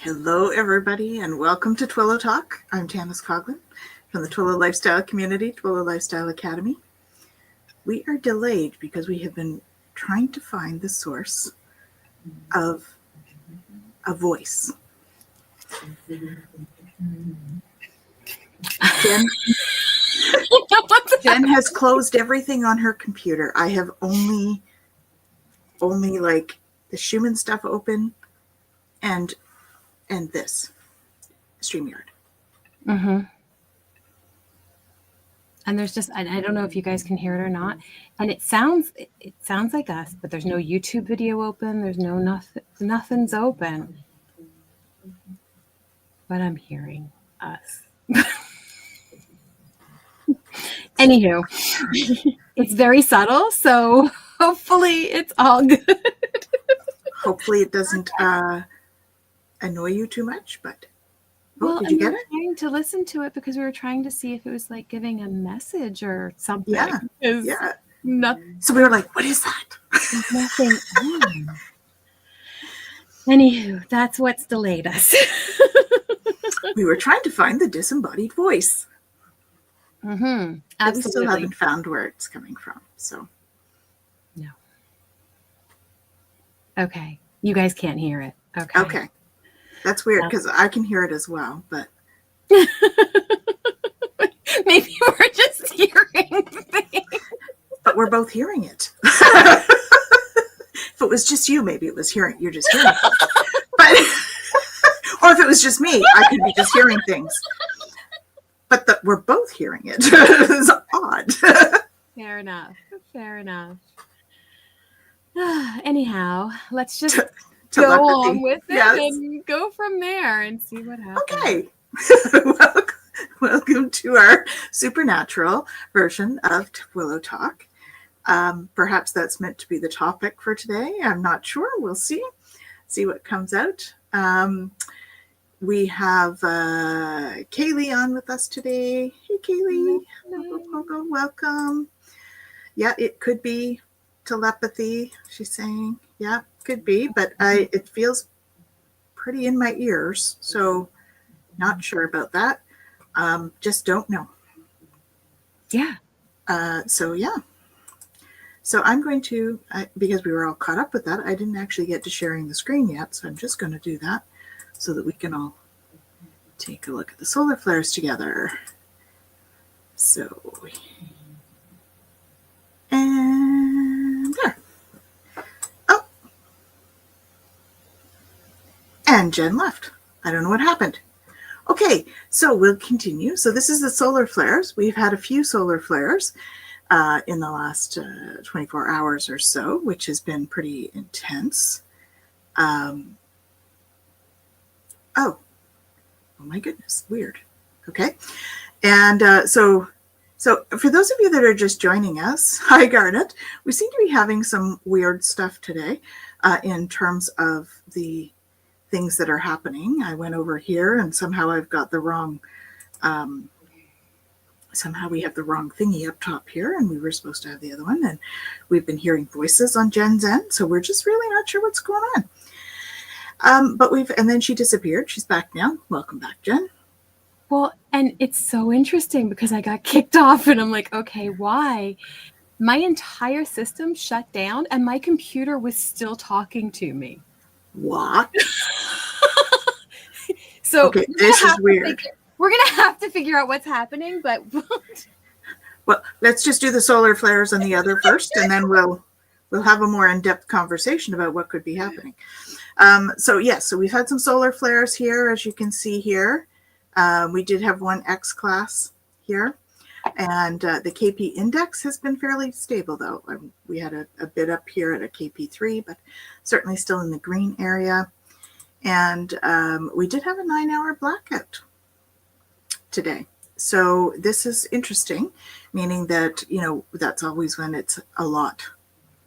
Hello, everybody, and welcome to Twillow Talk. I'm Tanys Coughlan from the Twillow Lifestyle Community, Twillow Lifestyle Academy. We are delayed because we have been trying to find the source of a voice. Jen has closed everything on her computer. I have only like the Schumann stuff open and this StreamYard. Mm-hmm. And there's just, I don't know if you guys can hear it or not. And it sounds like us, but there's no YouTube video open. There's nothing's open. But I'm hearing us. Anywho, it's very subtle, so hopefully it's all good. Hopefully it doesn't annoy you too much, but did you get it? We were trying to listen to it because we were trying to see if it was like giving a message or something. Yeah. Nothing. So we were like, what is that? Nothing on. Anywho, that's what's delayed us. We were trying to find the disembodied voice. Mm-hmm. Absolutely. We still haven't found where it's coming from. So no. Okay. You guys can't hear it. Okay. That's weird because I can hear it as well, but maybe we're just hearing things. But we're both hearing it. If it was just you, maybe you're just hearing it. But or if it was just me, I could be just hearing things. But we're both hearing it. It's odd. Fair enough. Anyhow, let's just go on with it and go from there and see what happens. Okay. Welcome to our supernatural version of Twillow Talk. Perhaps that's meant to be the topic for today. I'm not sure. We'll see what comes out. We have Kaylee on with us today. Hey, Kaylee. Welcome. Yeah, it could be telepathy, she's saying. Yeah, could be, but it feels pretty in my ears, so not sure about that. Just don't know. Yeah. So I'm going to, because we were all caught up with that, I didn't actually get to sharing the screen yet, so I'm just going to do that so that we can all take a look at the solar flares together. So, and there. Oh. And Jen left. I don't know what happened. Okay, so we'll continue. So this is the solar flares. We've had a few solar flares in the last 24 hours or so, which has been pretty intense. Oh my goodness, weird. Okay. And so for those of you that are just joining us, hi Garnet, we seem to be having some weird stuff today in terms of the things that are happening. I went over here and somehow I've got the wrong, somehow we have the wrong thingy up top here and we were supposed to have the other one. And we've been hearing voices on Jen's end. So we're just really not sure what's going on. And then she disappeared. She's back now. Welcome back, Jen. Well, and it's so interesting because I got kicked off and I'm like, okay, why? My entire system shut down and my computer was still talking to me. What? So okay, this is weird. We're going to have to figure out what's happening, but well, let's just do the solar flares on the other first and then we'll have a more in-depth conversation about what could be happening. So we've had some solar flares here, as you can see here. We did have one X class here, and the KP index has been fairly stable, though. We had a bit up here at a KP3, but certainly still in the green area. And we did have a 9-hour blackout today. So this is interesting, meaning that, that's always when it's a lot,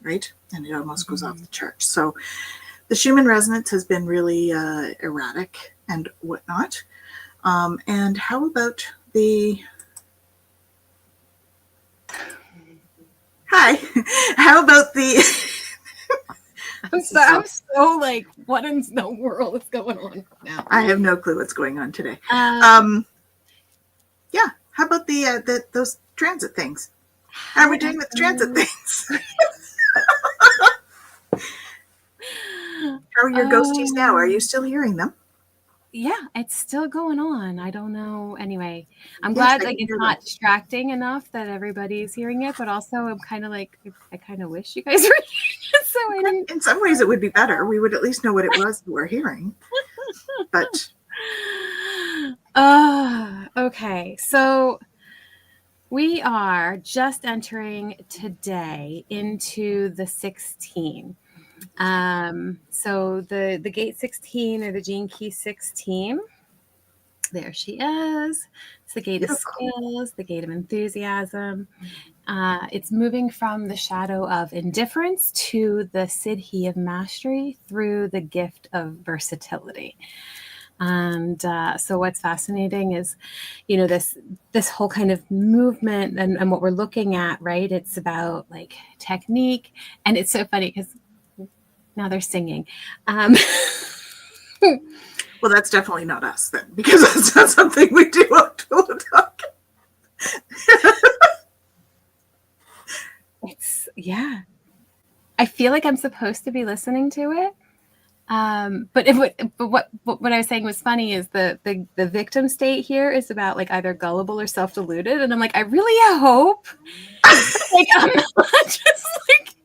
right? And it almost goes off the charts. So the Schumann resonance has been really erratic and whatnot. And how about how about the I'm so like, what in the world is going on right now? I have no clue what's going on today. Yeah. How about those transit things? How are we doing with transit things? How are your ghosties now? Are you still hearing them? Yeah, it's still going on. I don't know. Anyway, I'm glad like it's not distracting enough that everybody's hearing it, but also I'm kind of like, I kind of wish you guys were hearing it. So I didn't. In some ways, it would be better. We would at least know what it was we're hearing. But okay. So we are just entering today into the 16. So the gate 16 or the gene key 16. There she is. It's the gate of skills, the gate of enthusiasm. It's moving from the shadow of indifference to the siddhi of mastery through the gift of versatility. And so what's fascinating is, you know, this whole kind of movement and what we're looking at, right? It's about like technique. And it's so funny because now they're singing. Well, that's definitely not us then, because that's not something we do on Twillow Talk. Yeah. I feel like I'm supposed to be listening to it. But what I was saying was funny is the victim state here is about like either gullible or self-deluded. And I'm like, I really hope like I'm not just like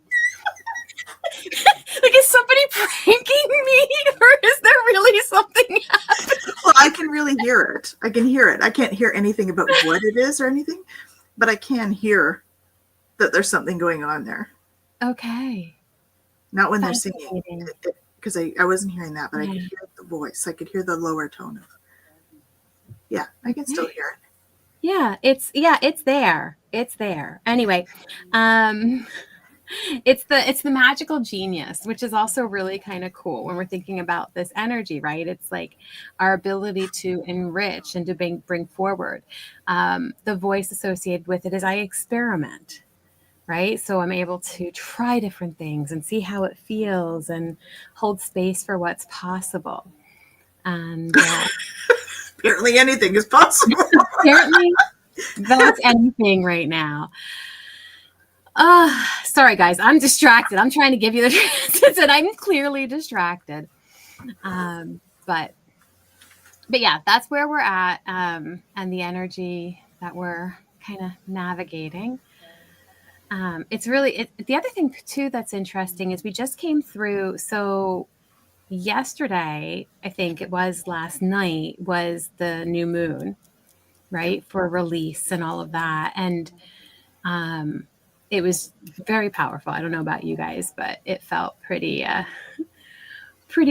like, is somebody pranking me or is there really something happening? Well, I can really hear it. I can hear it. I can't hear anything about what it is or anything, but I can hear that there's something going on there. Okay. Not when they're singing, because I wasn't hearing that, but I could hear the voice. I could hear the lower tone of. Yeah, I can still hear it. Yeah, it's there. It's there. Anyway, it's the magical genius, which is also really kind of cool when we're thinking about this energy, right? It's like our ability to enrich and to bring forward. The voice associated with it is I experiment, right? So I'm able to try different things and see how it feels and hold space for what's possible. And apparently anything is possible. Apparently that's anything right now. Sorry guys, I'm distracted. I'm trying to give you the transits and I'm clearly distracted. But yeah, that's where we're at, and the energy that we're kind of navigating. It's really the other thing too that's interesting is we just came through. So yesterday, I think it was last night, was the new moon, right, for release and all of that, and it was very powerful. I don't know about you guys, but it felt pretty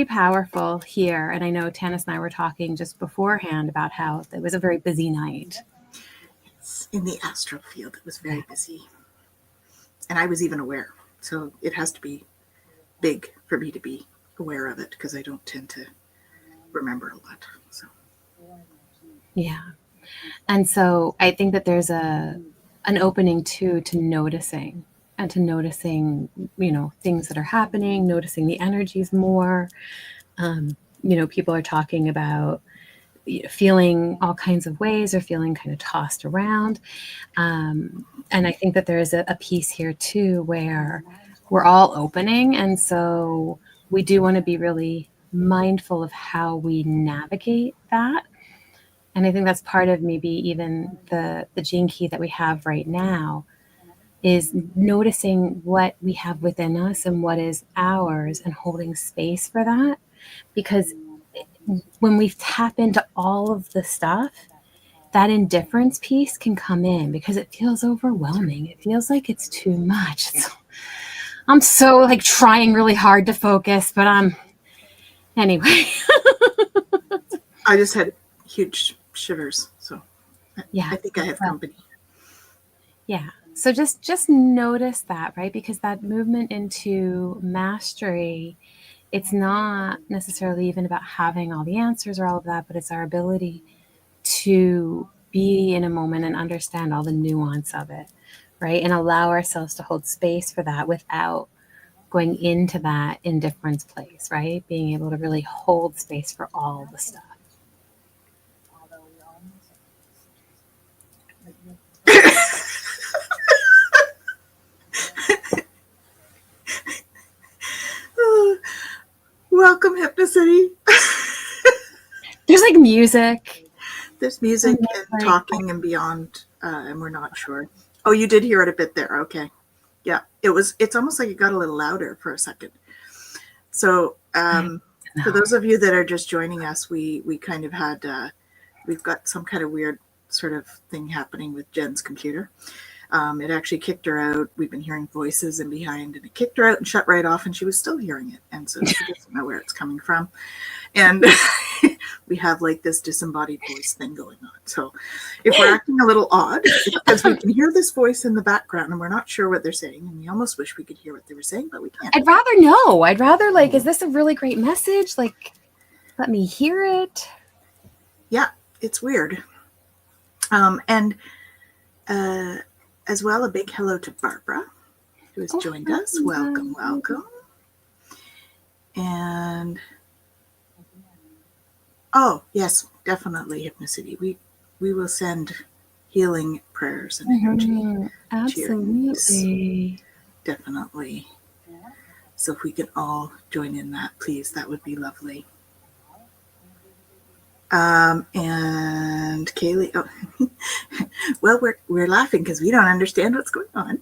powerful here. And I know Tanys and I were talking just beforehand about how it was a very busy night. It's in the astral field, it was very busy. And I was even aware. So it has to be big for me to be aware of it, because I don't tend to remember a lot. So yeah. And so I think that there's an opening to noticing and to noticing, you know, things that are happening, noticing the energies more. You know, people are talking about feeling all kinds of ways or feeling kind of tossed around. And I think that there is a piece here too, where we're all opening. And so we do want to be really mindful of how we navigate that. And I think that's part of maybe even the gene key that we have right now is noticing what we have within us and what is ours and holding space for that. Because when we tap into all of the stuff, that indifference piece can come in because it feels overwhelming. It feels like it's too much. I'm so like trying really hard to focus, but anyway. I just had huge shivers, so yeah, I think I have company. Yeah. So just notice that, right? Because that movement into mastery, it's not necessarily even about having all the answers or all of that, but it's our ability to be in a moment and understand all the nuance of it, right? And allow ourselves to hold space for that without going into that indifference place, right? Being able to really hold space for all the stuff. Welcome, Hypnocity. There's like music. There's music And and like- talking and beyond, and we're not sure. Oh, you did hear it a bit there. Okay. Yeah, it's almost like it got a little louder for a second. So for those of you that are just joining us, we kind of had, we've got some kind of weird sort of thing happening with Jen's computer. It actually kicked her out. We've been hearing voices in behind, and it kicked her out and shut right off, and she was still hearing it. And so she doesn't know where it's coming from. And we have like this disembodied voice thing going on. So if we're acting a little odd, it's because we can hear this voice in the background and we're not sure what they're saying. And we almost wish we could hear what they were saying, but we can't. I'd rather know. I'd rather like, is this a really great message? Like, let me hear it. Yeah, it's weird. And as well, a big hello to Barbara, who has joined us. Welcome, welcome. And oh, yes, definitely, Hypnocity. We will send healing prayers and energy. Absolutely. Definitely. So if we can all join in that, please, that would be lovely. And Kaylee, oh, well, we're laughing because we don't understand what's going on.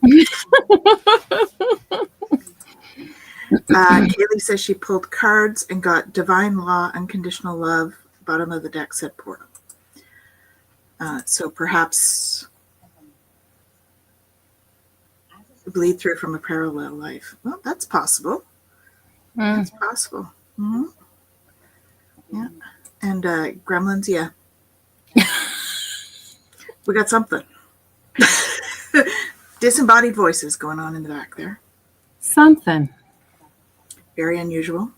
Kaylee says she pulled cards and got Divine Law, Unconditional Love. Bottom of the deck said Portal. So perhaps bleed through from a parallel life. Well, that's possible. That's possible. Mm-hmm. Yeah. And gremlins, yeah. We got something. Disembodied voices going on in the back there. Something. Very unusual.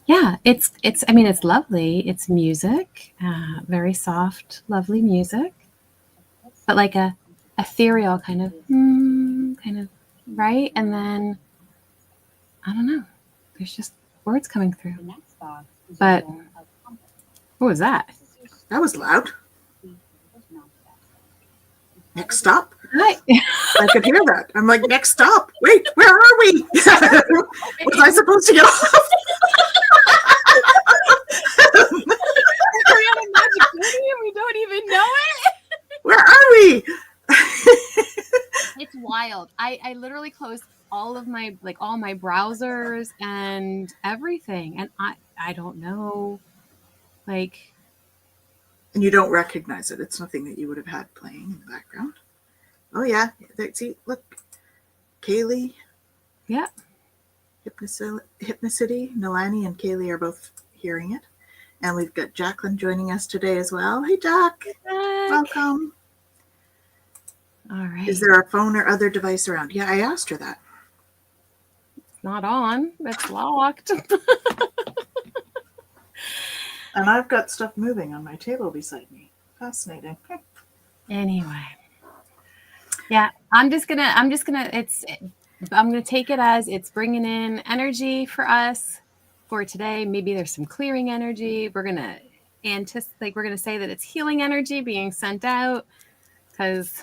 Yeah, it's I mean, it's lovely. It's music, very soft, lovely music, but like a ethereal kind of, right? And then, I don't know, there's just words coming through. But what was that? That was loud. Next stop. Right. I could hear that. I'm like, next stop. Wait, where are we? Was I supposed to get off? We're on a magic journey and we don't even know it. Where are we? It's wild. I literally closed all of my all my browsers and everything, and I don't know, like. And you don't recognize it. It's nothing that you would have had playing in the background. Oh yeah, see, look, Kaylee. Yeah. Hypnocity, Nalani, and Kaylee are both hearing it. And we've got Jacqueline joining us today as well. Hey, Jack. Welcome. All right. Is there a phone or other device around? Yeah, I asked her that. It's not on. It's locked. And I've got stuff moving on my table beside me. Fascinating. Anyway. Yeah, I'm gonna take it as it's bringing in energy for us for today. Maybe there's some clearing energy. We're gonna we're gonna say that it's healing energy being sent out, because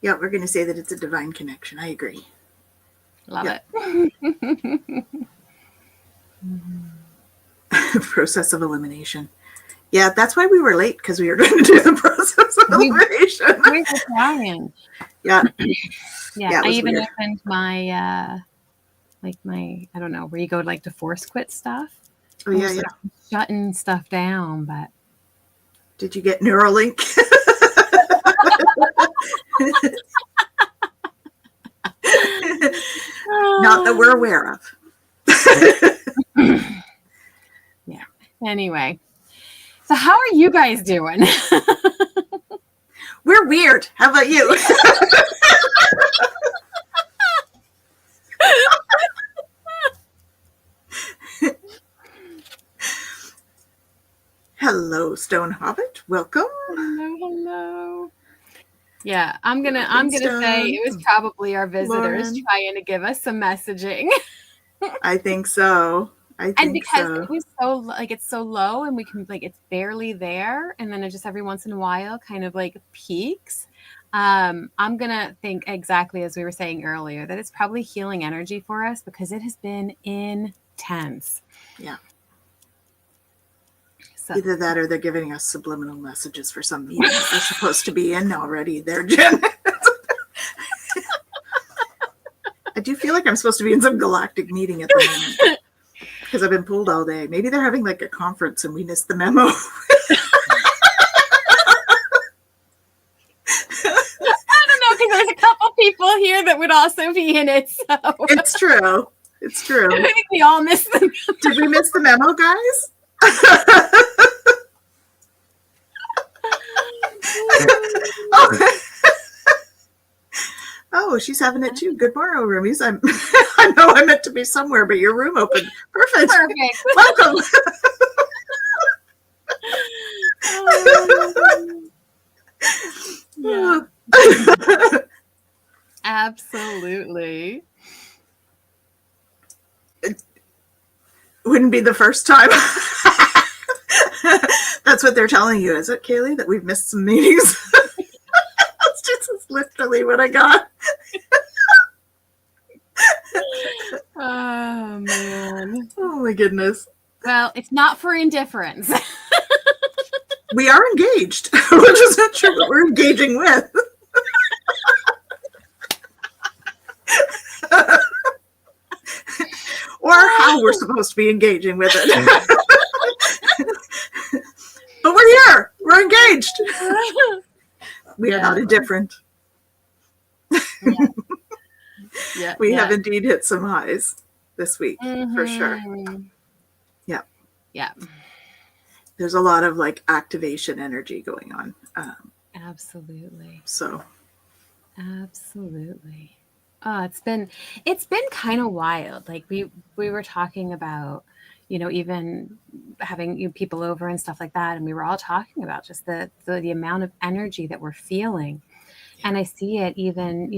yeah, we're gonna say that it's a divine connection. I agree. Love it. Process of elimination. Yeah, that's why we were late, because we were going to do the process of elimination. We were trying. Yeah. Yeah, I even opened my I don't know, where you go to force quit stuff. Oh yeah. Shutting stuff down, but did you get Neuralink? Not that we're aware of. Yeah. Anyway. So how are you guys doing? We're weird. How about you? Hello, Stone Hobbit. Welcome. Hello. Yeah, I'm gonna say it was probably our visitors Lauren. trying to give us some messaging. I think so. And because it was so like it's so low and we can like it's barely there, and then it just every once in a while kind of like peaks. I'm gonna think exactly as we were saying earlier that it's probably healing energy for us because it has been intense. Yeah. So. Either that or they're giving us subliminal messages for some meeting that we're supposed to be in already. There, Jen. I do feel like I'm supposed to be in some galactic meeting at the moment because I've been pulled all day. Maybe they're having like a conference and we missed the memo. I don't know, because there's a couple people here that would also be in it. So It's true. It's true. I think we all missed the memo. Did we miss the memo, guys? Oh, she's having it too. Good morning, roomies. I know I meant to be somewhere, but your room opened. Perfect. Welcome. Yeah. Absolutely. It wouldn't be the first time. That's what they're telling you, is it, Kaylee? That we've missed some meetings? That's just literally what I got. Oh, man. Oh, my goodness. Well, it's not for indifference. We are engaged. We're just not sure what we're engaging with. Or how we're supposed to be engaging with it. But we're here. We're engaged. We are not indifferent. Yeah. We have indeed hit some highs this week, for sure. Yeah. Yeah. There's a lot of like activation energy going on. Absolutely. So. Absolutely. Oh, it's been kind of wild. Like we were talking about, even having people over and stuff like that, and we were all talking about just the amount of energy that we're feeling. And I see it even,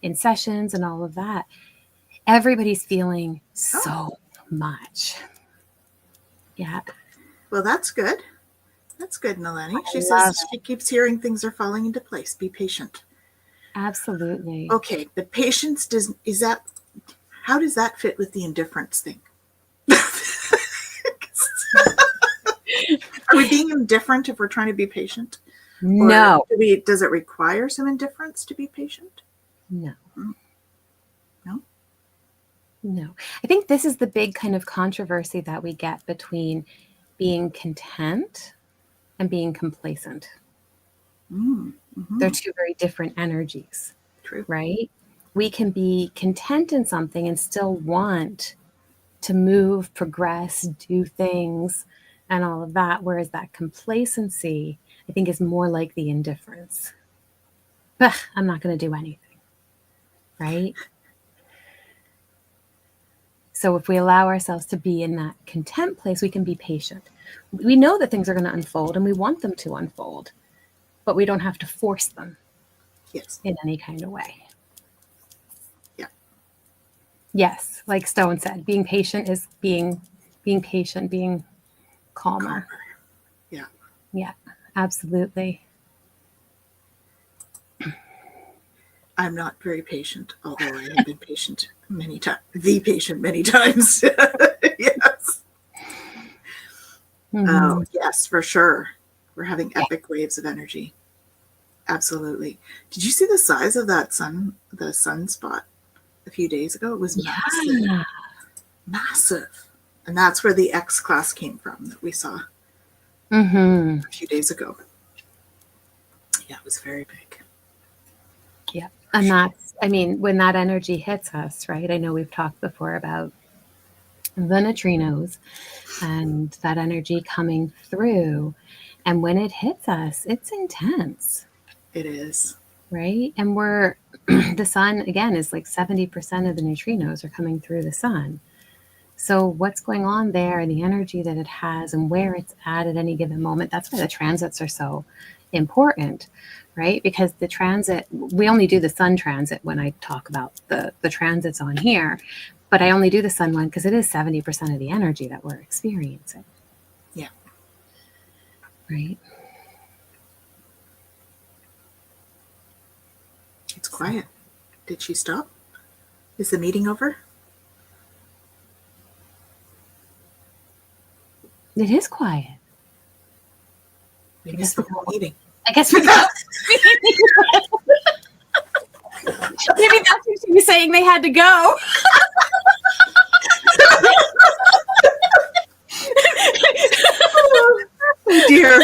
in sessions and all of that. Everybody's feeling so much. Yeah. Well, that's good. That's good, Nalani. She says she keeps hearing things are falling into place. Be patient. Absolutely. Okay, but patience how does that fit with the indifference thing? Are we being indifferent if we're trying to be patient? No. Does it require some indifference to be patient? No. No? No. I think this is the big kind of controversy that we get between being content and being complacent. Mm-hmm. They're two very different energies. True. Right? We can be content in something and still want to move, progress, do things, and all of that. Whereas that complacency, I think, is more like the indifference. I'm not going to do anything. Right? So if we allow ourselves to be in that content place, we can be patient. We know that things are going to unfold and we want them to unfold, but we don't have to force them. Yes. In any kind of way. Yeah. Yes, like Stone said, being patient is being patient, being calmer. Yeah. Yeah, absolutely. I'm not very patient, although I have been patient many times. Many times. Yes. Mm-hmm. Oh, yes, for sure. We're having epic waves of energy. Absolutely. Did you see the size of that sunspot a few days ago? It was massive. Yeah. Massive. And that's where the X class came from that we saw a few days ago. Yeah, it was very big. Yeah. And that's, when that energy hits us, right? I know we've talked before about the neutrinos and that energy coming through. And when it hits us, it's intense. It is. Right? And the sun, again, is like 70% of the neutrinos are coming through the sun. So what's going on there and the energy that it has and where it's at any given moment, that's why the transits are so important. right? Because the transit, we only do the sun transit when I talk about the transits on here, but I only do the sun one because it is 70% of the energy that we're experiencing. Yeah. Right. It's quiet. Did she stop? Is the meeting over? It is quiet. Maybe it's the whole meeting. I guess we maybe that's what she was saying, they had to go. Oh dear.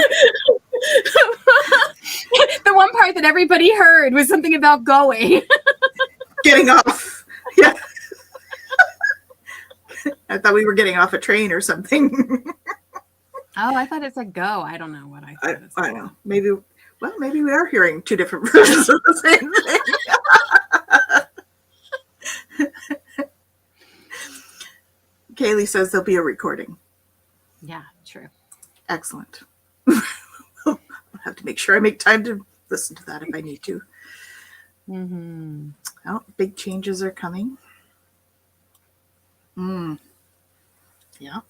The one part that everybody heard was something about going. Getting off. Yeah. I thought we were getting off a train or something. Oh, I thought it said go. I don't know what I thought. I know. Maybe we are hearing two different versions of the same thing. Kaylee says there'll be a recording. Yeah, true. Excellent. I'll have to make sure I make time to listen to that if I need to. Mm-hmm. Oh, big changes are coming. Yeah.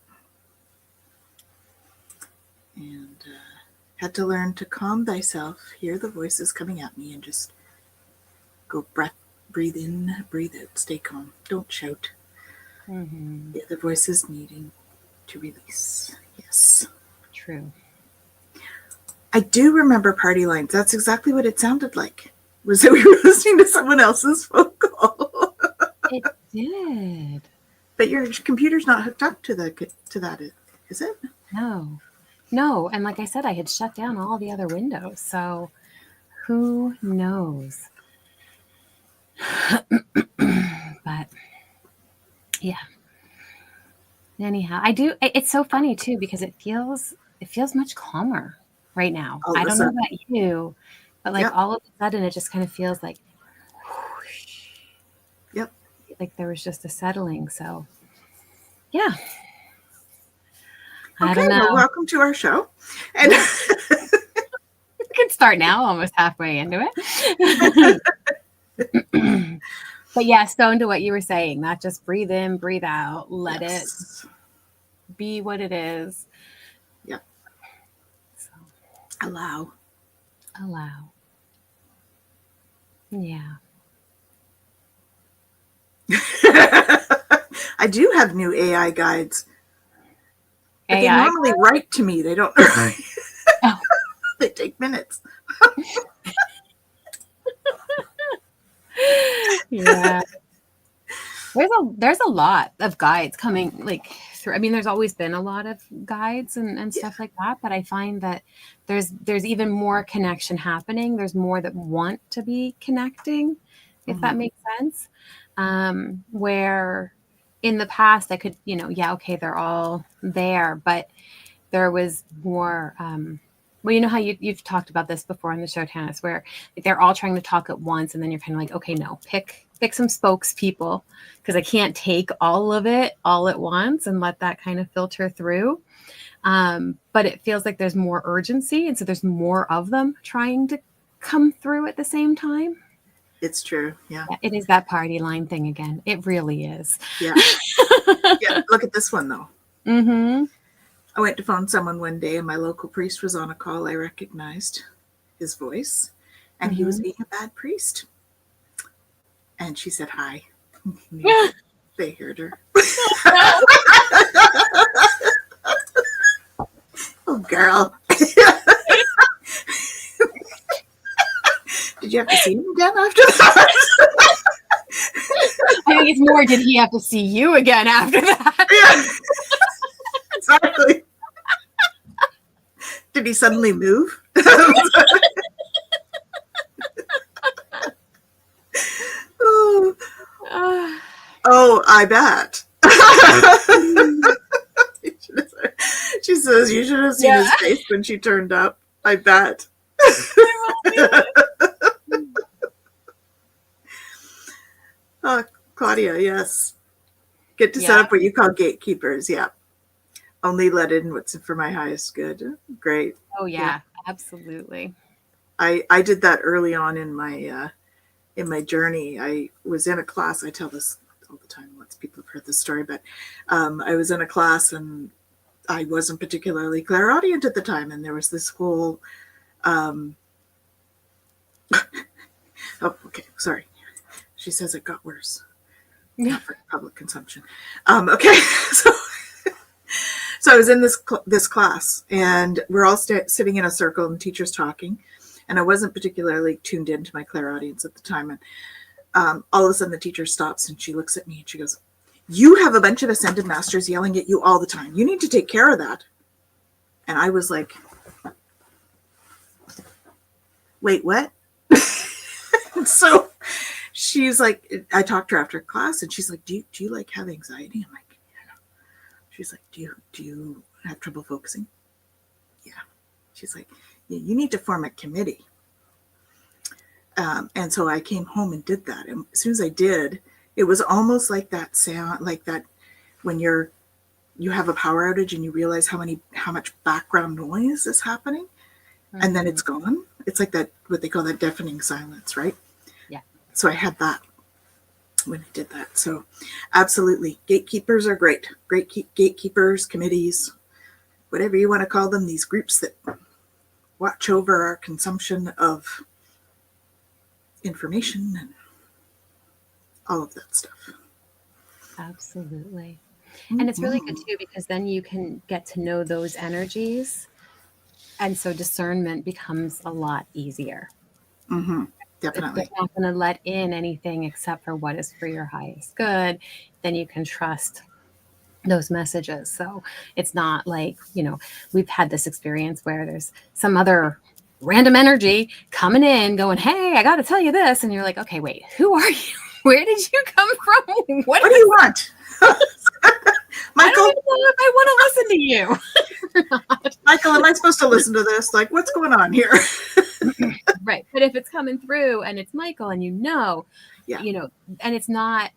And had to learn to calm thyself, hear the voices coming at me, and just go breathe in, breathe out, stay calm. Don't shout. Mm-hmm. The other voices needing to release. Yes. True. I do remember party lines. That's exactly what it sounded like. Was that we were listening to someone else's phone call. It did. But your computer's not hooked up to that, is it? No. And like I said, I had shut down all the other windows. So who knows? But yeah. Anyhow, it's so funny too, because it feels much calmer right now. I don't know about you, but like all of a sudden it just kind of feels like whoosh, like there was just a settling. So yeah. I don't know. Well, welcome to our show. And we can start now, almost halfway into it. But yeah, Stone, to what you were saying, not just breathe in, breathe out, let it be what it is. Yep. So, allow. Yeah. I do have new AI guides. But they normally write to me. They don't. They take minutes. Yeah. There's a lot of guides coming like through. I mean, there's always been a lot of guides and stuff like that, but I find that there's even more connection happening. There's more that want to be connecting, if that makes sense. Where in the past I could, they're all there, but there was more, well, you know how you've talked about this before on the show, Tanys, where like, they're all trying to talk at once, and then you're kind of like, okay, no, pick some spokespeople, because I can't take all of it all at once and let that kind of filter through. But it feels like there's more urgency, and so there's more of them trying to come through at the same time. It's true. Yeah. It is that party line thing again. It really is. Yeah. Yeah. Look at this one though. Mm-hmm. I went to phone someone one day and my local priest was on a call. I recognized his voice and he was being a bad priest. And she said, hi. They heard her. Oh, girl. Did you have to see him again after that? I think it's more, did he have to see you again after that? Yeah. Exactly. Did he suddenly move? Oh, I bet. She says you should have seen his face when she turned up. I bet. Claudia, yes. Get to set up what you call gatekeepers. Yeah. Only let in what's for my highest good. Great. Oh, yeah. Absolutely. I did that early on in my journey. I was in a class. I tell this all the time. Lots of people have heard this story, but I was in a class and I wasn't particularly clairaudient at the time, and there was this whole. Oh, okay. Sorry. She says it got worse. Not for public consumption. Okay, so I was in this class, and we're all sitting in a circle, and the teacher's talking, and I wasn't particularly tuned into my clairaudience at the time, and all of a sudden the teacher stops and she looks at me and she goes, "You have a bunch of ascended masters yelling at you all the time. You need to take care of that." And I was like, "Wait, what?" So she's like, I talked to her after class, and she's like, do you like have anxiety? I'm like, yeah. She's like, do you have trouble focusing? Yeah. She's like, yeah, you need to form a committee. And so I came home and did that. And as soon as I did, it was almost like that sound, like that when you have a power outage and you realize how much background noise is happening, mm-hmm. and then it's gone. It's like that, what they call that deafening silence, right? Yeah. So I had that when I did that. So absolutely. Gatekeepers are great. Great gatekeepers, committees, whatever you want to call them, these groups that watch over our consumption of information and all of that stuff. Absolutely. And it's really good too, because then you can get to know those energies. And so discernment becomes a lot easier. Mm-hmm. Definitely. If you're not going to let in anything except for what is for your highest good, then you can trust those messages. So it's not like, we've had this experience where there's some other random energy coming in going, "Hey, I got to tell you this." And you're like, "Okay, wait, who are you? Where did you come from? What do you want?" Michael, I don't even know if I want to listen to you. Michael, am I supposed to listen to this? Like, what's going on here? Right. But if it's coming through and it's Michael and yeah. And it's not,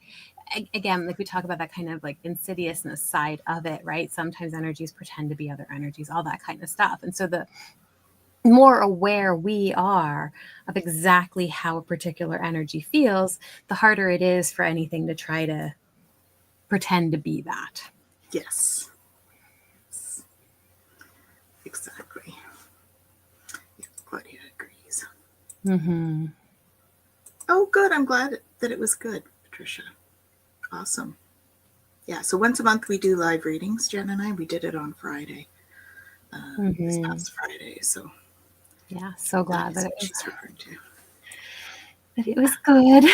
again, like we talk about that kind of like insidiousness side of it, right? Sometimes energies pretend to be other energies, all that kind of stuff. And so the more aware we are of exactly how a particular energy feels, the harder it is for anything to try to pretend to be that. Yes. Exactly. Yeah, Claudia agrees. Mm-hmm. Oh, good. I'm glad that it was good, Patricia. Awesome. Yeah, so once a month we do live readings, Jen and I. We did it on Friday. This past Friday, so... Yeah, so glad that it was good.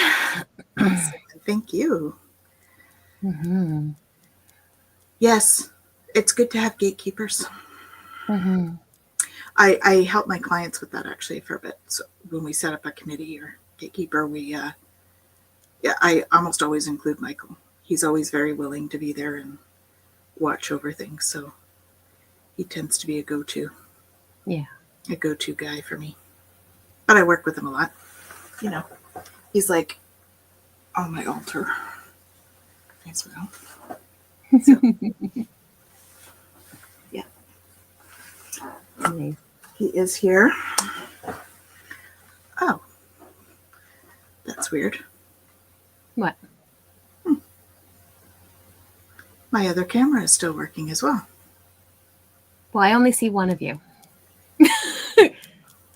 Awesome. Thank you. Mm-hmm. Yes, it's good to have gatekeepers. Mm-hmm. I help my clients with that actually for a bit. So when we set up a committee or gatekeeper, I almost always include Michael. He's always very willing to be there and watch over things. So he tends to be a go-to. Yeah. A go-to guy for me. But I work with him a lot. He's like on my altar as well. So, yeah. Nice. He is here. Oh. That's weird. What? My other camera is still working as well. Well, I only see one of you.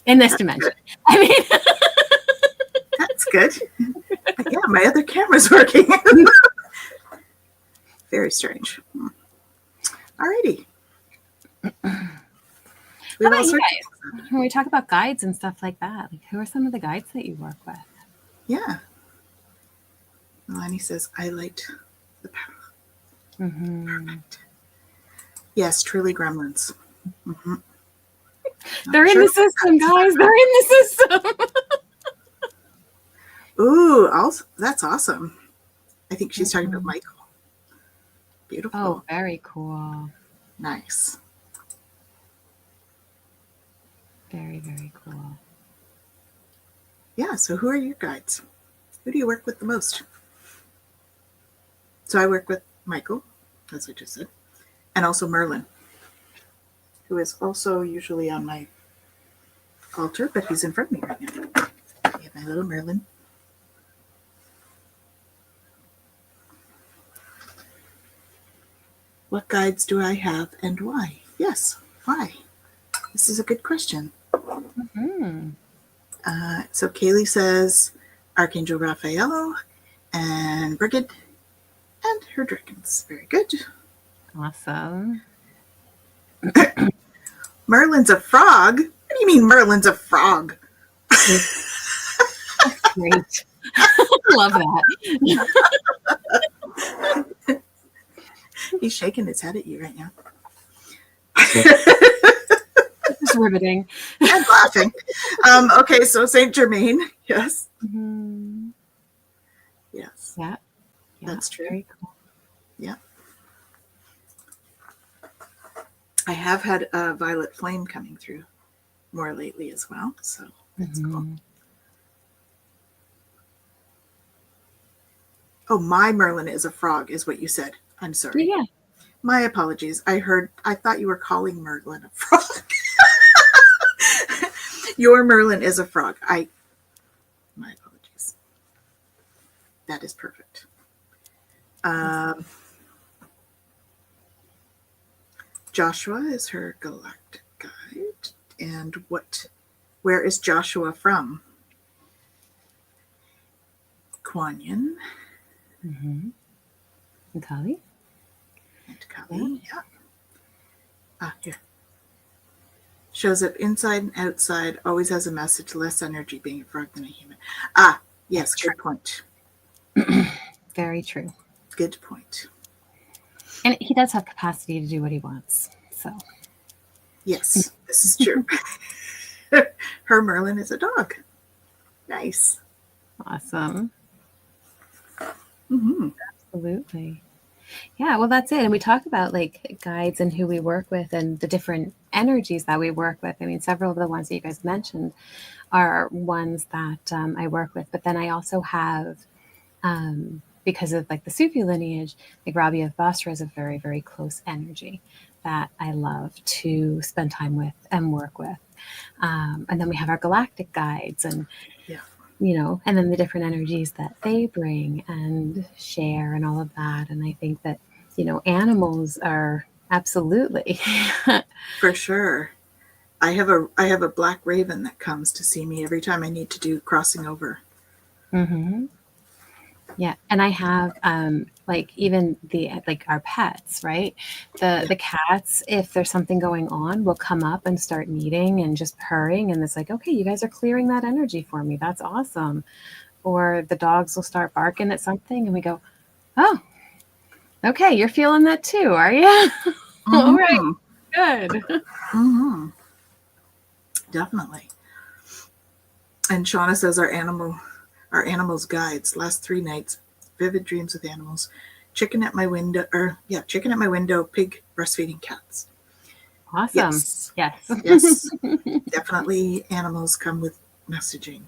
In this dimension. Good. I mean, that's good. Yeah, my other camera's working. Very strange. Alrighty. How about you guys? When we talk about guides and stuff like that, like who are some of the guides that you work with? Yeah. Melanie says, I liked the path. Mm-hmm. Perfect. Yes, truly gremlins. Mm-hmm. They're in the system, guys. They're in the system. Ooh, that's awesome. I think she's talking about Michael. Beautiful. Oh, very cool. Nice. Very, very cool. Yeah, so who are your guides? Who do you work with the most? So I work with Michael, as I just said, and also Merlin, who is also usually on my altar, but he's in front of me right now. I have my little Merlin. What guides do I have and why? Yes, why? This is a good question. Mm-hmm. So Kaylee says Archangel Raphael and Brigid and her dragons. Very good. Awesome. Merlin's a frog? What do you mean Merlin's a frog? Great. Love that. He's shaking his head at you right now. Just riveting. And laughing. Okay, so Saint Germain. Yes. Mm-hmm. Yes. Yeah. That's true. Very cool. Yeah. I have had a violet flame coming through more lately as well. So that's cool. Oh, my Merlin is a frog, is what you said. I'm sorry. Yeah. My apologies. I thought you were calling Merlin a frog. Your Merlin is a frog. My apologies. That is perfect. Joshua is her galactic guide. And where is Joshua from? Kuan Yin. Mm-hmm. And Kali? And Kali, yeah. Here. Shows up inside and outside, always has a message, less energy being a frog than a human. Yes, good point. Very true. Good point. And he does have capacity to do what he wants. So Yes, this is true. Her Merlin is a dog. Nice. awesome. Mm-hmm. Absolutely. Yeah, well, that's it. And we talk about like guides and who we work with and the different energies that we work with. I mean, several of the ones that you guys mentioned are ones that I work with. But then I also have, because of like the Sufi lineage, like Rabia of Basra is a very, very close energy that I love to spend time with and work with. And then we have our galactic guides and and then the different energies that they bring and share and all of that. And I think that, animals are absolutely. For sure. I have a black raven that comes to see me every time I need to do crossing over. Mm-hmm. Yeah. And I have, even our pets, right? The cats, if there's something going on, will come up and start kneading and just purring. And it's like, okay, you guys are clearing that energy for me. That's awesome. Or the dogs will start barking at something and we go, oh, okay, you're feeling that too, are you? Mm-hmm. All right, good. Mm-hmm. Definitely. And Shauna says our animals guides. Last 3 nights, vivid dreams with animals. Chicken at my window, pig breastfeeding cats. Awesome. Yes. Definitely animals come with messaging.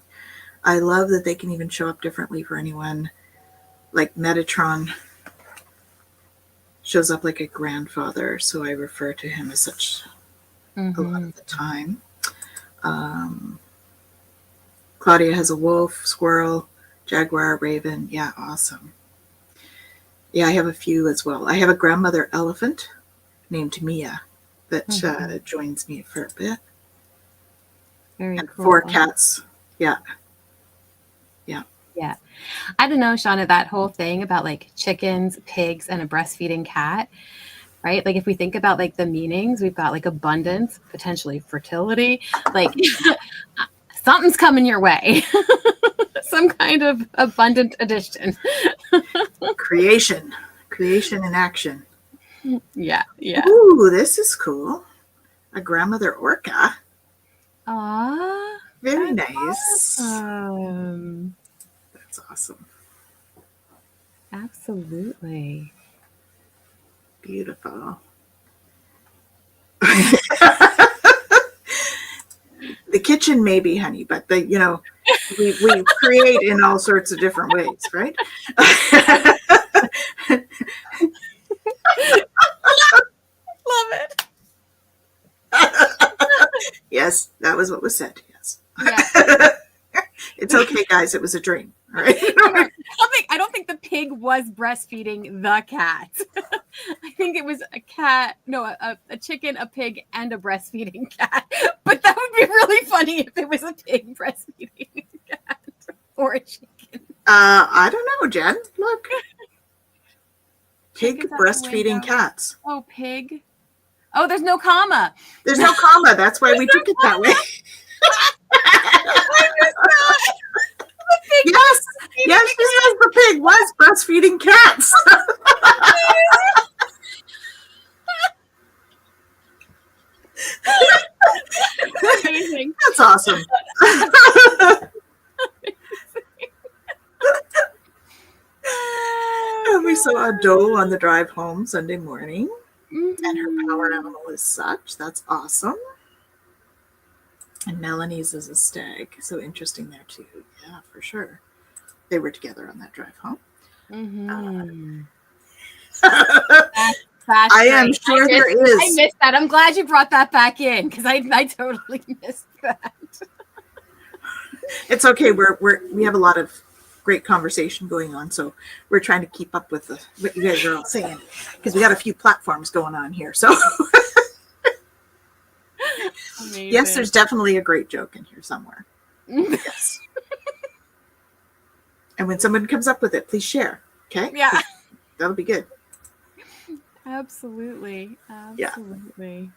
I love that they can even show up differently for anyone. Like Metatron shows up like a grandfather, so I refer to him as such a lot of the time. Claudia has a wolf, squirrel, jaguar, raven. Yeah, awesome. Yeah, I have a few as well. I have a grandmother elephant named Mia that joins me for a bit. Very and cool. 4 cats. Yeah. I don't know, Shauna, that whole thing about like chickens, pigs, and a breastfeeding cat, right? Like if we think about like the meanings, we've got like abundance, potentially fertility, like something's coming your way. Some kind of abundant addition. Creation in action. Yeah. Ooh, this is cool. A grandmother orca. Aww. Very nice. That's awesome. Absolutely. Beautiful. The kitchen maybe, honey, but we create in all sorts of different ways, right? Love it. Yes, that was what was said. Yes. Yeah. It's okay, guys. It was a dream. All right. I don't think the pig was breastfeeding the cat. I think it was a cat, no, a chicken, a pig, and a breastfeeding cat. But that would be really funny if it was a pig breastfeeding a cat or a chicken. I don't know, Jen. Look. Pig Chicken's out the breastfeeding window. cats. Oh, pig. Oh, there's no comma. There's no comma. That's why we took it that way. Yes, yes, she says the pig was breastfeeding cats. Amazing. That's awesome. And we saw a doe on the drive home Sunday morning, and her power animal is such. That's awesome. And Melanie's is a stag, so interesting there too. Yeah, for sure. They were together on that drive home. I am sure there is. I missed that. I'm glad you brought that back in because I totally missed that. It's okay. We have a lot of great conversation going on, so we're trying to keep up with what you guys are all saying because we got a few platforms going on here. So yes, there's definitely a great joke in here somewhere. Yes. And when someone comes up with it, please share. Okay? Yeah. That'll be good. Absolutely. Absolutely.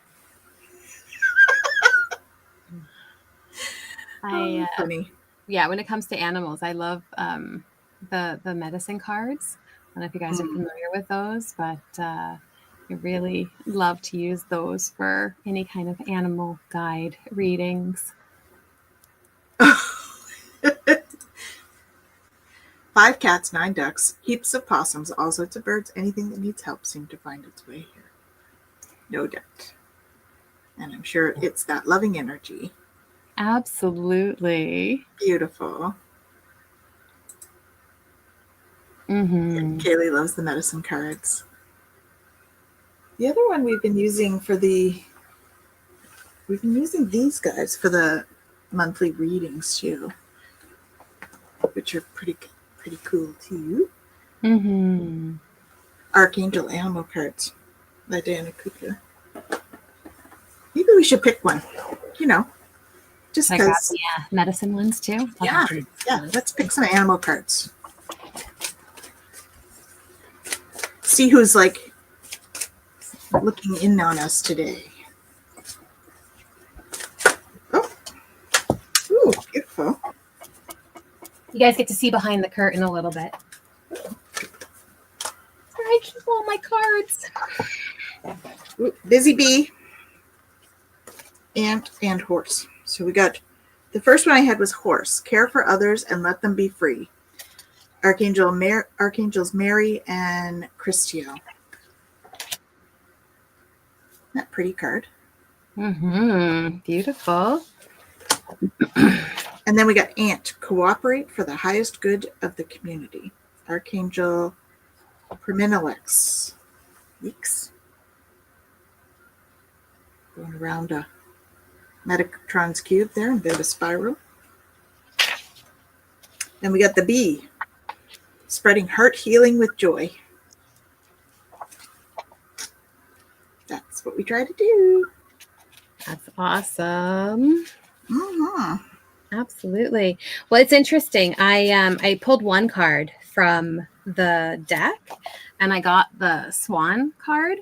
Yeah. Funny. Yeah, when it comes to animals, I love the medicine cards. I don't know if you guys are familiar with those, but I really love to use those for any kind of animal guide readings. 5 cats, 9 ducks, heaps of possums, all sorts of birds. Anything that needs help seemed to find its way here. No doubt. And I'm sure it's that loving energy. Absolutely. Beautiful. Kaylee loves the medicine cards. The other one we've been using these guys for the monthly readings too, which are pretty cool too. Archangel Animal cards by Diana Cooper. Maybe we should pick one, just because. Yeah, medicine ones too. Yeah, let's pick some animal cards. See who's like looking in on us today. Oh, ooh, beautiful. You guys get to see behind the curtain a little bit. I keep all my cards. Ooh, busy bee, ant, and horse. So we got the first one I had was horse. Care for others and let them be free. Archangels Mary and Christio. That pretty card. Beautiful. And then we got ant. Cooperate for the highest good of the community. Archangel Perminalex. Weeks. Going around a Metatron's cube there, a bit of a spiral. Then we got the bee. Spreading heart healing with joy. That's what we try to do. That's awesome. Absolutely. Well, it's interesting. I pulled one card from the deck and I got the swan card,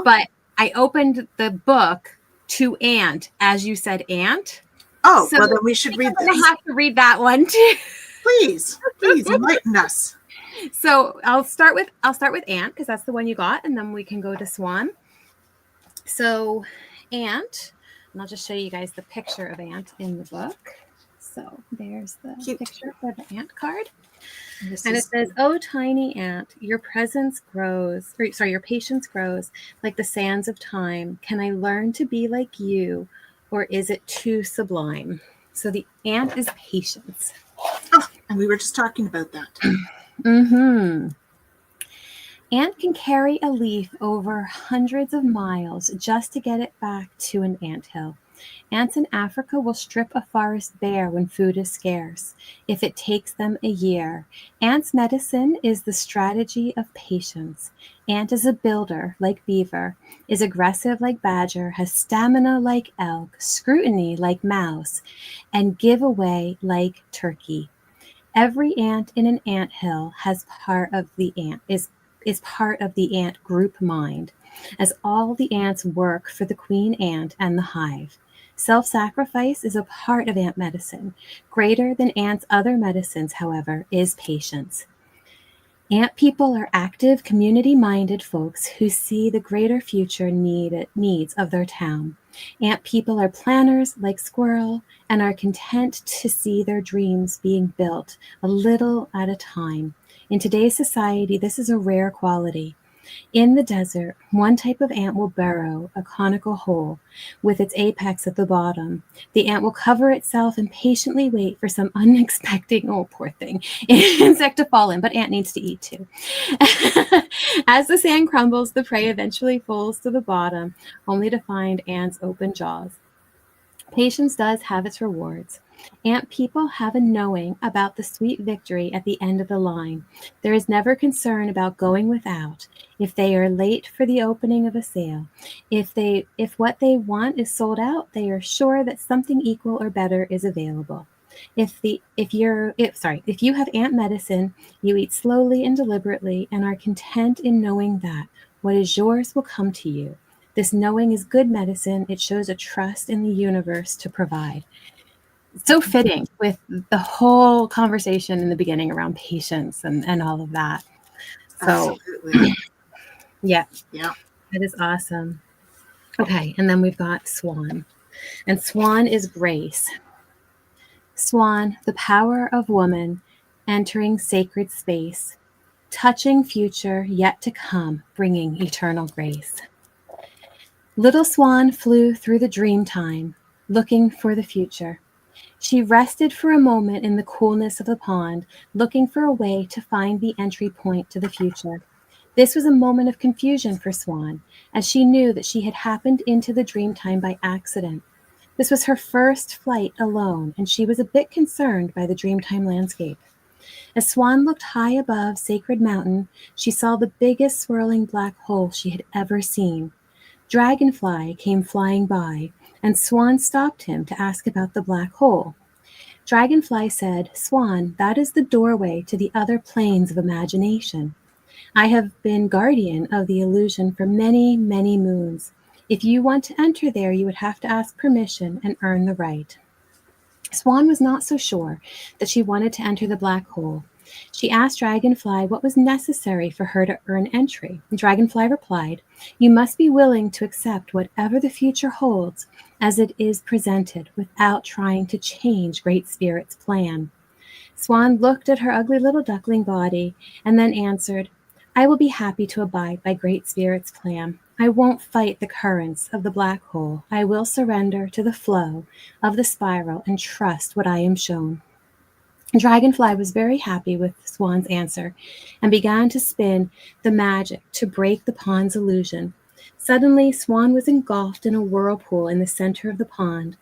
but I opened the book to ant, as you said, ant. Oh, so well then we should read this. I have to read that one too. Please enlighten us. So I'll start with ant because that's the one you got, and then we can go to swan. So ant, and I'll just show you guys the picture of ant in the book. So there's the picture for the ant card. And it says, "Oh, tiny ant, your patience grows like the sands of time. Can I learn to be like you, or is it too sublime?" So the ant is patience. Oh, and we were just talking about that. Ant can carry a leaf over hundreds of miles just to get it back to an anthill. Ants in Africa will strip a forest bare when food is scarce, if it takes them a year. Ant's medicine is the strategy of patience. Ant is a builder, like beaver, is aggressive like badger, has stamina like elk, scrutiny like mouse, and give away like turkey. Every ant in an anthill has part of the ant is part of the ant group mind, as all the ants work for the queen ant and the hive. Self-sacrifice is a part of ant medicine. Greater than ants' other medicines, however, is patience. Ant people are active, community-minded folks who see the greater future needs of their town. Ant people are planners like squirrel and are content to see their dreams being built a little at a time. In today's society, this is a rare quality. In the desert, one type of ant will burrow a conical hole with its apex at the bottom. The ant will cover itself and patiently wait for some unexpected, oh, poor thing, insect to fall in, but ant needs to eat too. As the sand crumbles, the prey eventually falls to the bottom, only to find ants' open jaws. Patience does have its rewards. Ant people have a knowing about the sweet victory at the end of the line. There is never concern about going without. If they are late for the opening of a sale, if what they want is sold out, they are sure that something equal or better is available. If you have ant medicine, you eat slowly and deliberately and are content in knowing that what is yours will come to you. This knowing is good medicine. It shows a trust in the universe to provide. So fitting with the whole conversation in the beginning around patience and all of that. So, Absolutely. yeah, Yeah. that is awesome. Okay, and then we've got Swan. And Swan is grace. Swan, the power of woman, entering sacred space, touching future yet to come, bringing eternal grace. Little Swan flew through the dream time, looking for the future. She rested for a moment in the coolness of the pond, looking for a way to find the entry point to the future. This was a moment of confusion for Swan, as she knew that she had happened into the dream time by accident. This was her first flight alone, and she was a bit concerned by the dreamtime landscape. As Swan looked high above Sacred Mountain, she saw the biggest swirling black hole she had ever seen. Dragonfly came flying by, and Swan stopped him to ask about the black hole. Dragonfly said, "Swan, that is the doorway to the other planes of imagination. I have been guardian of the illusion for many, many moons. If you want to enter there, you would have to ask permission and earn the right." Swan was not so sure that she wanted to enter the black hole. She asked Dragonfly what was necessary for her to earn entry. Dragonfly replied, "You must be willing to accept whatever the future holds as it is presented without trying to change Great Spirit's plan." Swan looked at her ugly little duckling body and then answered, "I will be happy to abide by Great Spirit's plan. I won't fight the currents of the black hole. I will surrender to the flow of the spiral and trust what I am shown." Dragonfly was very happy with Swan's answer and began to spin the magic to break the pond's illusion. Suddenly, Swan was engulfed in a whirlpool in the center of the pond.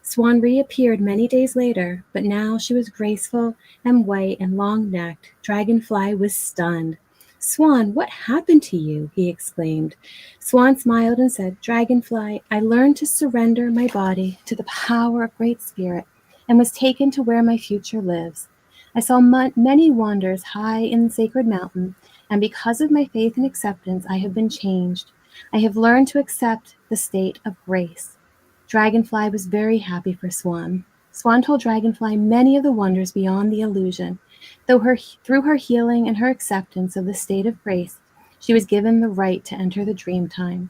Swan reappeared many days later, but now she was graceful and white and long-necked. Dragonfly was stunned. "Swan, what happened to you?" he exclaimed. Swan smiled and said, "Dragonfly, I learned to surrender my body to the power of Great Spirit and was taken to where my future lives. I saw many wonders high in the sacred mountain, and because of my faith and acceptance, I have been changed. I have learned to accept the state of grace." Dragonfly was very happy for Swan. Swan told Dragonfly many of the wonders beyond the illusion. Through her healing and her acceptance of the state of grace, she was given the right to enter the dream time.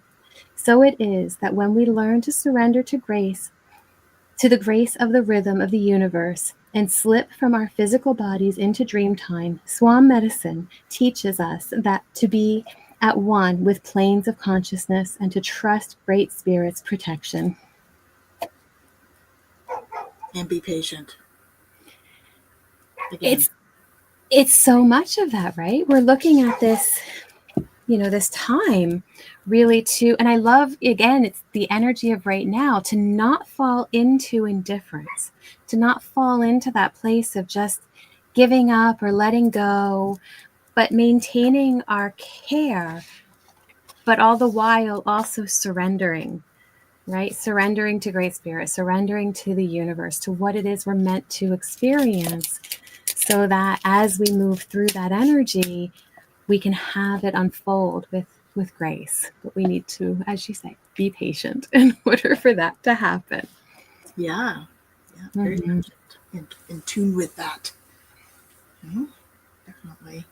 So it is that when we learn to surrender to grace, to the grace of the rhythm of the universe, and slip from our physical bodies into dream time, Swan medicine teaches us that to be at one with planes of consciousness and to trust Great Spirit's protection. And be patient. Again. It's so much of that, right? We're looking at this this time really to, and I love, again, it's the energy of right now, to not fall into indifference, to not fall into that place of just giving up or letting go, but maintaining our care, but all the while also surrendering, right? Surrendering to Great Spirit, surrendering to the universe, to what it is we're meant to experience, so that as we move through that energy, we can have it unfold with grace. But we need to, as you say, be patient in order for that to happen. Yeah. Very patient. In tune with that. Definitely.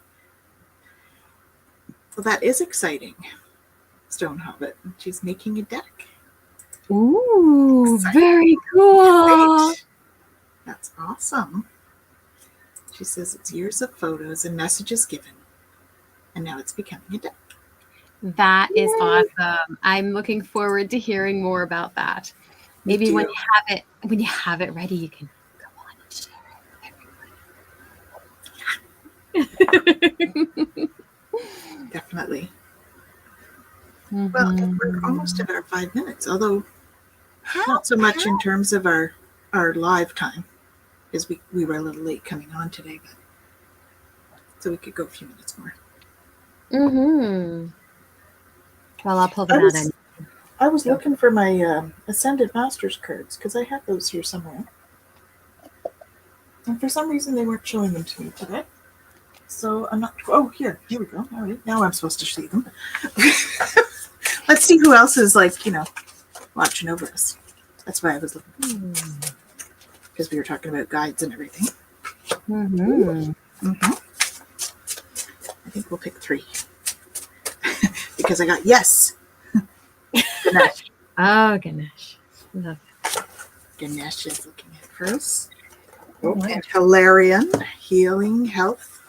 Well, that is exciting. Stone Hobbit. She's making a deck. Ooh, Exciting. very cool. Great. That's awesome. She says it's years of photos and messages given, and now it's becoming a deck. That is awesome. I'm looking forward to hearing more about that. Maybe when you have it ready, you can go on and share it with everybody. Definitely. Well, we're almost at our 5 minutes, although not so much in terms of our live time, because we were a little late coming on today, but so we could go a few minutes more. Well, I'll pull them out. I was looking for my Ascended Masters cards, because I have those here somewhere. And for some reason, they weren't showing them to me today. So I'm not... Oh, here we go. All right, now I'm supposed to see them. Let's see who else is, watching over us. That's why I was looking. Because we were talking about guides and everything. I think we'll pick 3. Because I got yes. Ganesh. Oh, Ganesh. Love it. Ganesh is looking at first. Oh, and Hilarion, healing, health.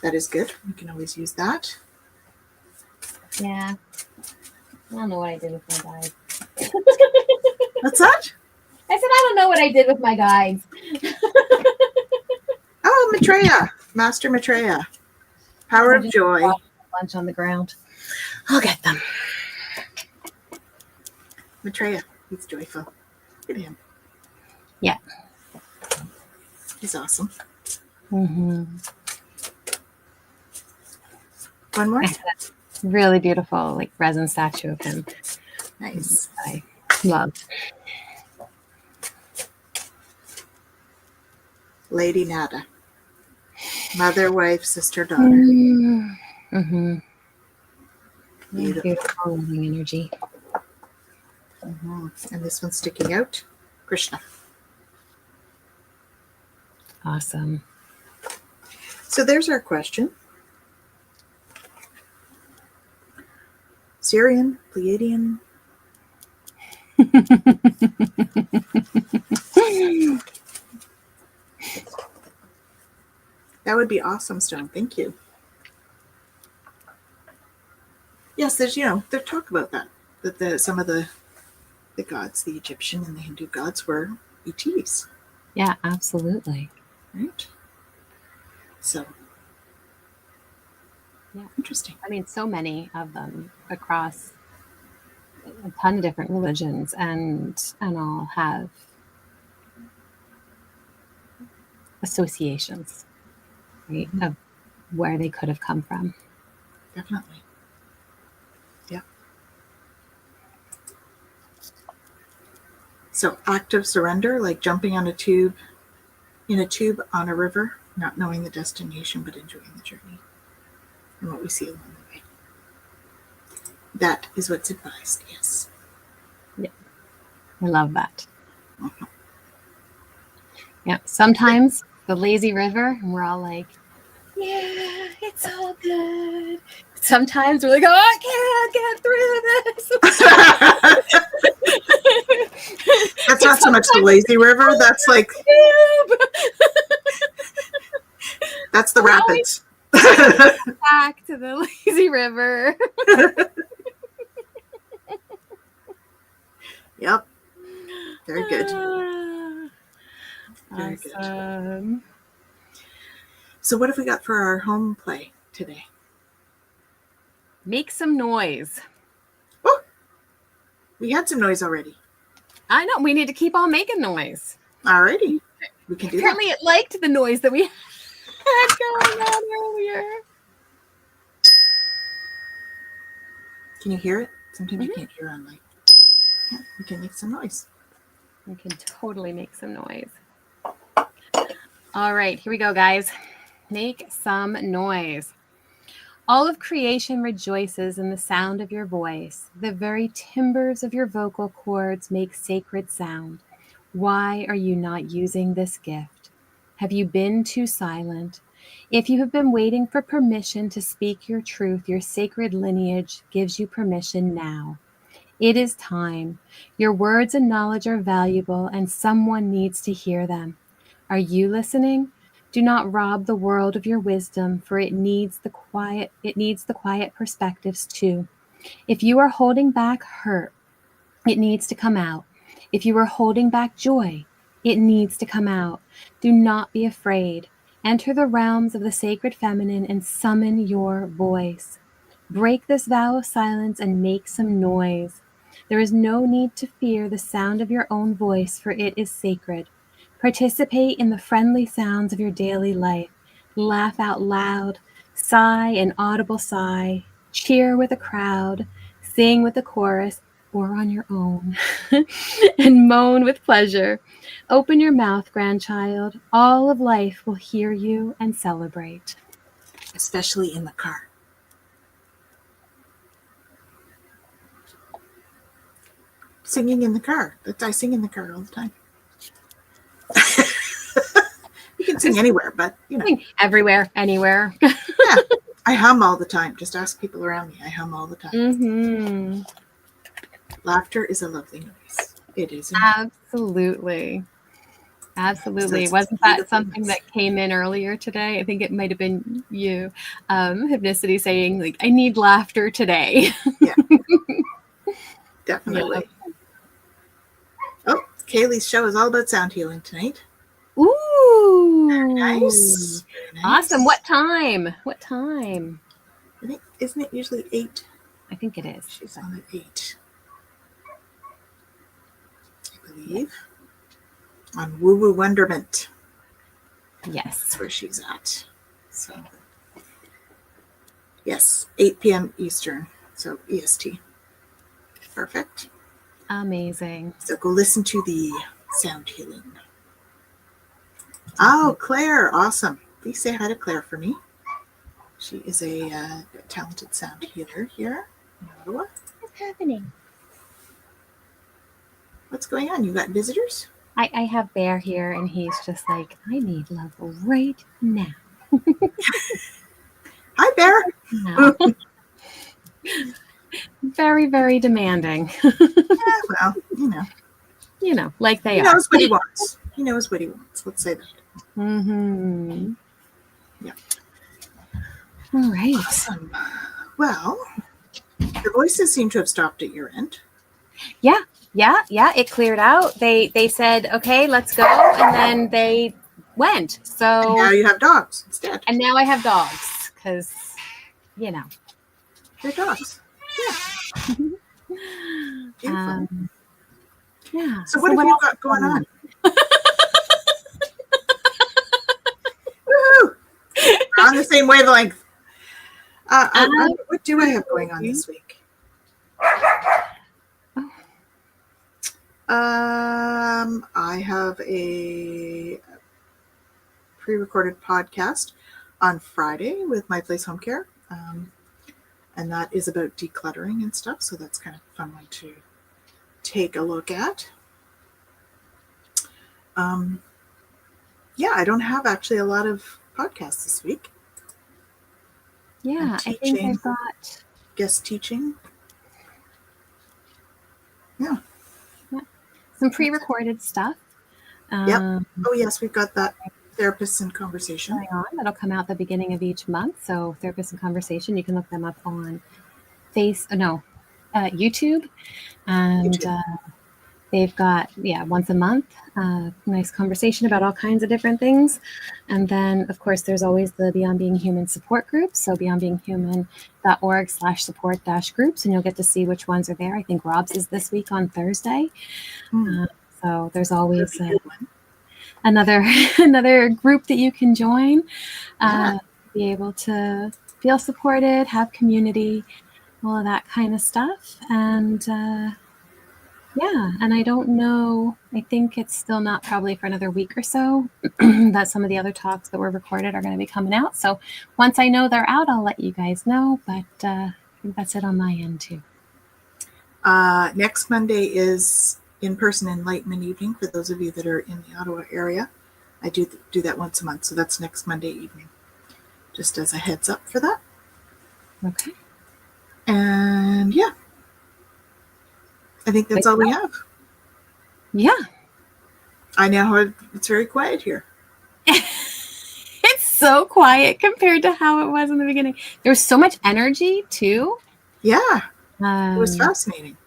That is good. We can always use that. Yeah. I don't know what I did with my guides. What's that? I said, I don't know what I did with my guides. Oh, Maitreya. Master Maitreya. Power of joy. Lunch on the ground. I'll get them. Maitreya. He's joyful. Look at him. Yeah. He's awesome. Mm-hmm. One more? Really beautiful, like resin statue of him. Nice. I love. Lady Nada. Mother, wife, sister, daughter. Mm-hmm. Beautiful. Loving energy. Mm-hmm. And this one's sticking out. Krishna. Awesome. So there's our question. Syrian, Pleiadian. That would be awesome, Stone. Thank you. Yes, there's, they talk about that some of the gods, the Egyptian and the Hindu gods, were ETs. Yeah, absolutely. Right? So, yeah, interesting. I mean, so many of them across a ton of different religions and all have associations, right, of where they could have come from. Definitely. Yeah. So active surrender, like jumping on in a tube on a river, not knowing the destination, but enjoying the journey and what we see along the way. That is what's advised, yes. Yeah. I love that. Mm-hmm. Yeah. Sometimes the lazy river, and we're all like, yeah, it's all good. Sometimes we're like, oh, I can't get through this. That's not so much the lazy river. That's like, that's the rapids. Back to the lazy river. Yep. Very good. Very awesome. good. So what have we got for our home play today? Make some noise. Oh, we had some noise already. I know. We need to keep on making noise. Alrighty. We can do Apparently it liked the noise that we had going on earlier. Can you hear it? Sometimes you can't hear on light. Yeah, we can make some noise. We can totally make some noise. All right, here we go, guys. Make some noise. All of creation rejoices in the sound of your voice. The very timbers of your vocal cords make sacred sound. Why are you not using this gift? Have you been too silent? If you have been waiting for permission to speak your truth, your sacred lineage gives you permission now. It is time. Your words and knowledge are valuable, and someone needs to hear them. Are you listening? Do not rob the world of your wisdom, for it needs the quiet perspectives too. If you are holding back hurt, it needs to come out. If you are holding back joy, it needs to come out. Do not be afraid. Enter the realms of the sacred feminine and summon your voice. Break this vow of silence and make some noise. There is no need to fear the sound of your own voice, for it is sacred. Participate in the friendly sounds of your daily life. Laugh out loud, sigh an audible sigh, cheer with a crowd, sing with a chorus or on your own, and moan with pleasure. Open your mouth, grandchild. All of life will hear you and celebrate. Especially in the car. Singing in the car. I sing in the car all the time. You can sing anywhere, but you know. Everywhere, anywhere. Yeah, I hum all the time. Just ask people around me. I hum all the time. Mm-hmm. Laughter is a lovely noise. It is. Absolutely. Absolutely. Wasn't that something that came in earlier today? I think it might have been you, Hypnicity, saying, like, I need laughter today. Yeah. Definitely. Yeah. Oh, Kaylee's show is all about sound healing tonight. Ooh. Very nice. Very nice. Awesome. What time? What time? I think, isn't it usually 8? I think it is. She's on at 8. I believe. On Woo Woo Wonderment. Yes. That's where she's at. So, yes, 8 p.m. Eastern. So, EST. Perfect. Amazing. So, go listen to the sound healing. Oh, Claire. Awesome. Please say hi to Claire for me. She is a talented sound healer here in Ottawa. What's happening? What's going on? You got visitors? I have Bear here, and he's just like, I need love right now. Hi, Bear. No. Very, very demanding. Yeah, well, you know. You know, like they are. He knows what he wants. He knows what he wants. Let's say that. Mm-hmm. Yeah. All right. Awesome. Well, the voices seem to have stopped at your end. Yeah. It cleared out. They said, okay, let's go. And then they went. So and now you have dogs instead. And now I have dogs because, you know. They're dogs. Yeah. Beautiful. Yeah. So what have you got going on? Woohoo! We're on the same wavelength. What do I have going on this week? I have a pre-recorded podcast on Friday with My Place Home Care. And that is about decluttering and stuff. So that's kind of a fun one to take a look at. Yeah, I don't have actually a lot of podcasts this week. Yeah, I think I've got guest teaching. Yeah. Some pre-recorded stuff. Yep. Oh, yes, we've got that Therapists in Conversation going on. That'll come out the beginning of each month. So Therapists in Conversation, you can look them up on YouTube. And They've got, once a month, nice conversation about all kinds of different things. And then, of course, there's always the Beyond Being Human support group. So beyondbeinghuman.org/support-groups, and you'll get to see which ones are there. I think Rob's is this week on Thursday. So there's always another another group that you can join, be able to feel supported, have community, all of that kind of stuff. And and I don't know, I think it's still not probably for another week or so that some of the other talks that were recorded are going to be coming out. So once I know they're out, I'll let you guys know. But I think that's it on my end too. Next Monday is in-person enlightenment evening for those of you that are in the Ottawa area. I do that once a month, so that's next Monday evening. Just as a heads up for that. Okay. And I think that's all we have. Yeah. I know it's very quiet here. It's so quiet compared to how it was in the beginning. There's so much energy too. Yeah. It was fascinating.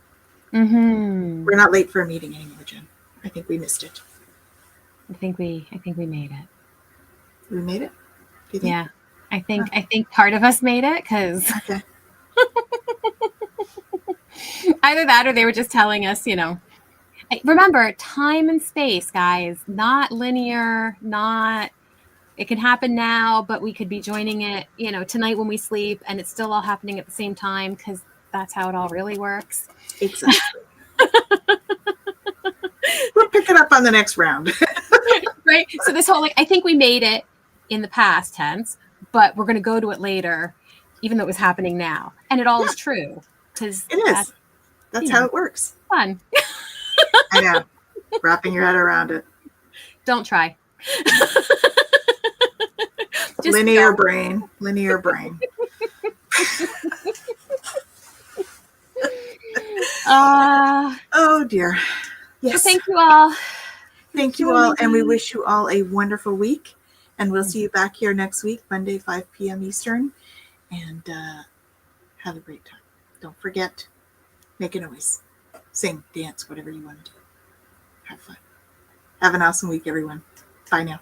Mm-hmm. We're not late for a meeting anymore, Jen. I think we missed it. I think we made it. We made it? Do you think? Yeah. I think part of us made it because Okay. either that or they were just telling us, remember, time and space, guys, not linear, it can happen now, but we could be joining it, tonight when we sleep, and it's still all happening at the same time because that's how it all really works. Exactly. We'll pick it up on the next round. Right? So this whole, I think we made it in the past tense, but we're going to go to it later, even though it was happening now. And it all is true. Because it is. That's how it works. Fun. I know. Wrapping your head around it. Don't try. Linear brain. Oh dear. Yes. So thank you all. Thank you all. And we wish you all a wonderful week. And we'll see you back here next week, Monday, 5 p.m. Eastern. And have a great time. Don't forget, make a noise. Sing, dance, whatever you want to do. Have fun. Have an awesome week, everyone. Bye now.